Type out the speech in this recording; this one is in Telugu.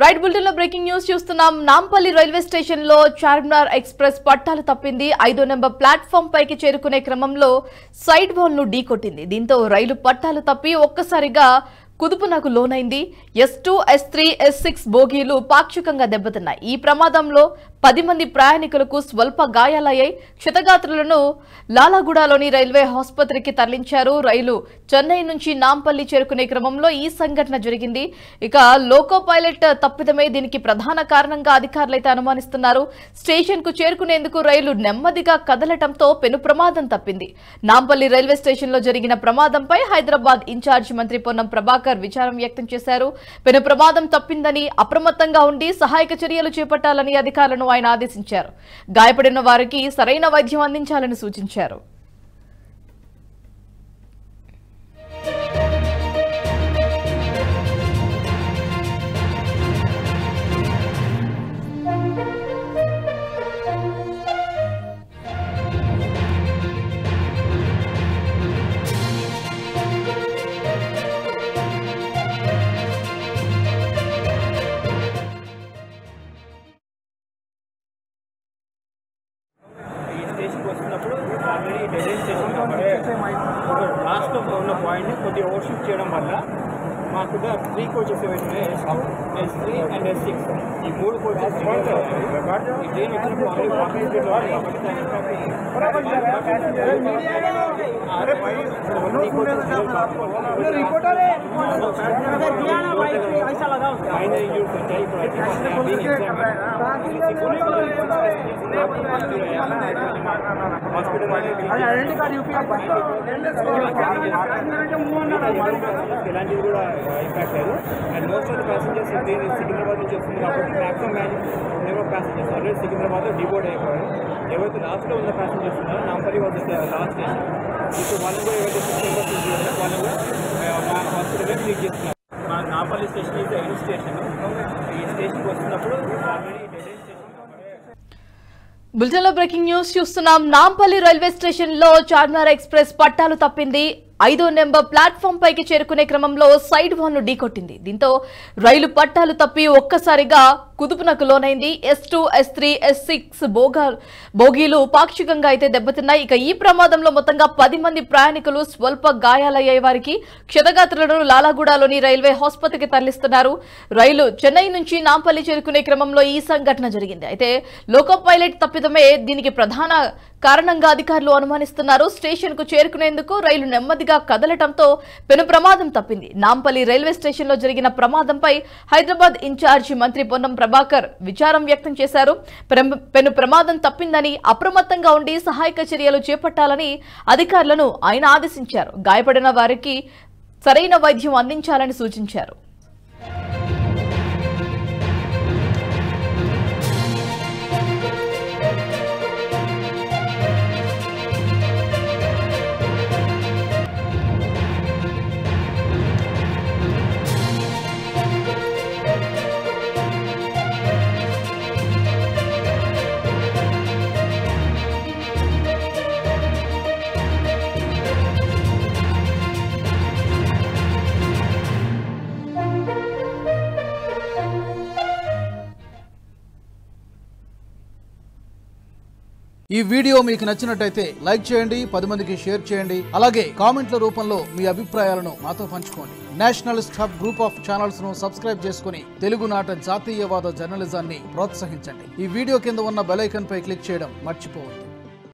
రైట్ బులెటిన్ లో బ్రేకింగ్ న్యూస్ చూస్తున్నాం. నాంపల్లి రైల్వే స్టేషన్ లో చార్మినార్ ఎక్స్ప్రెస్ పట్టాలు తప్పింది. 5వ నెంబర్ ప్లాట్ఫామ్ పైకి చేరుకునే క్రమంలో సైడ్ వాల్ ను ఢీకొట్టింది. దీంతో రైలు పట్టాలు తప్పి ఒక్కసారిగా కుదుపునకు లోనైంది. S2, S3, S6 బోగీలు పాక్షికంగా దెబ్బతిన్నాయి. ఈ ప్రమాదంలో 10 మంది ప్రయాణికులకు స్వల్ప గాయాలయ్యాయి. క్షతగాత్రులను లాలాగూడలోని రైల్వే ఆసుపత్రికి తరలించారు. రైలు చెన్నై నుంచి నాంపల్లి చేరుకునే క్రమంలో ఈ సంఘటన జరిగింది. ఇక లోకో పైలట్ తప్పిదమే దీనికి ప్రధాన కారణంగా అధికారులైతే అనుమానిస్తున్నారు. స్టేషన్ కు చేరుకునేందుకు రైలు నెమ్మదిగా కదలటంతో పెను ప్రమాదం తప్పింది. నాంపల్లి రైల్వే స్టేషన్ లో జరిగిన ప్రమాదంపై హైదరాబాద్ ఇన్ఛార్జి మంత్రి పొన్నం ప్రభాకర్ విచారం వ్యక్తం చేశారు. పెను ప్రమాదం తప్పిందని అప్రమత్తంగా ఉండి సహాయక చర్యలు చేపట్టాలని అధికారులను ఆయన ఆదేశించారు. గాయపడిన వారికి సరైన వైద్యం అందించాలని సూచించారు. వస్తున్నప్పుడు ఆల్రెడీ డెలివరీ స్టేషన్ లాస్ట్ ఉన్న పాయింట్ని కొద్దిగా ఓవర్షూట్ చేయడం వల్ల మాకు 3 కోచెస్ ఏవైతే S3 అండ్ S6 ఈ 3 కోచెస్ ఈ ట్రైన్ వచ్చినప్పుడు ఆల్రెడీ వాకింగ్ మైనర్ ఇంజూరీస్ వచ్చాయి. ఇలాంటివి కూడా ఇంపాక్ట్ అయ్యారు. And most of the passengers Secunderabad నుంచి వస్తుంది కాబట్టి maximum number of passengers already సికింద్రాబాద్లో డిబోర్డ్ అయిపోయారు. ఎవరైతే లాస్ట్లో ఉన్న ప్యాసింజర్స్ ఉన్నారో నాంపల్లి వాజ్ లాస్ట్ స్టేషన్. ఇప్పుడు వాళ్ళు కూడా ఎవరైతే వాళ్ళు కూడా మా హాస్పిటల్లో ట్రీట్ చేస్తున్నారు. మా నాంపల్లి స్టేషన్ అయితే ఎండ్ స్టేషన్. ఈ స్టేషన్కి వస్తున్నప్పుడు ఆల్రెడీ డెలివరీ స్టేషన్. బులెటిన్ లో బ్రేకింగ్ న్యూస్ చూస్తున్నాం. నాంపల్లి రైల్వే స్టేషన్ లో చార్మినార్ ఎక్స్ప్రెస్ పట్టాలు తప్పింది. 5వ నెంబర్ ప్లాట్ఫామ్ పైకి చేరుకునే క్రమంలో సైడ్ వాల్ ను ఢీకొట్టింది. దీంతో రైలు పట్టాలు తప్పి ఒక్కసారిగా కుదుపునకు లోనైంది. S2, S3, S6 బోగీలు పాక్షికంగా అయితే దెబ్బతిన్నాయి. ఇక ఈ ప్రమాదంలో మొత్తంగా 10 మంది ప్రయాణికులు స్వల్ప గాయాలయ్యే వారికి క్షతగాత్రులను లాలాగూడలోని రైల్వే ఆసుపత్రికి తరలిస్తున్నారు. రైలు చెన్నై నుంచి నాంపల్లి చేరుకునే క్రమంలో ఈ సంఘటన జరిగింది. అయితే లోకో పైలట్ తప్పిదమే దీనికి ప్రధాన కారణంగా అధికారులు అనుమానిస్తున్నారు. స్టేషన్ కు చేరుకునేందుకు రైలు నెమ్మదిగా కదలటంతో పెను ప్రమాదం తప్పింది. నాంపల్లి రైల్వే స్టేషన్ లో జరిగిన ప్రమాదంపై హైదరాబాద్ ఇన్ఛార్జి మంత్రి పొన్నం ప్రభాకర్ విచారం వ్యక్తం చేశారు. పెను ప్రమాదం తప్పిందని అప్రమత్తంగా ఉండి సహాయక చర్యలు చేపట్టాలని అధికారులను ఆయన ఆదేశించారు. గాయపడిన వారికి సరైన వైద్యం అందించాలని సూచించారు. ఈ వీడియో మీకు నచ్చినట్టయితే లైక్ చేయండి, 10 మందికి షేర్ చేయండి. అలాగే కామెంట్ల రూపంలో మీ అభిప్రాయాలను మాతో పంచుకోండి. Nationalist hub group of channels ను సబ్స్క్రైబ్ చేసుకుని తెలుగునాట జాతీయవాద జర్నలిజాన్ని ప్రోత్సహించండి. ఈ వీడియో కింద ఉన్న బెల్ ఐకాన్ పై క్లిక్ చేయడం మర్చిపోవద్దు.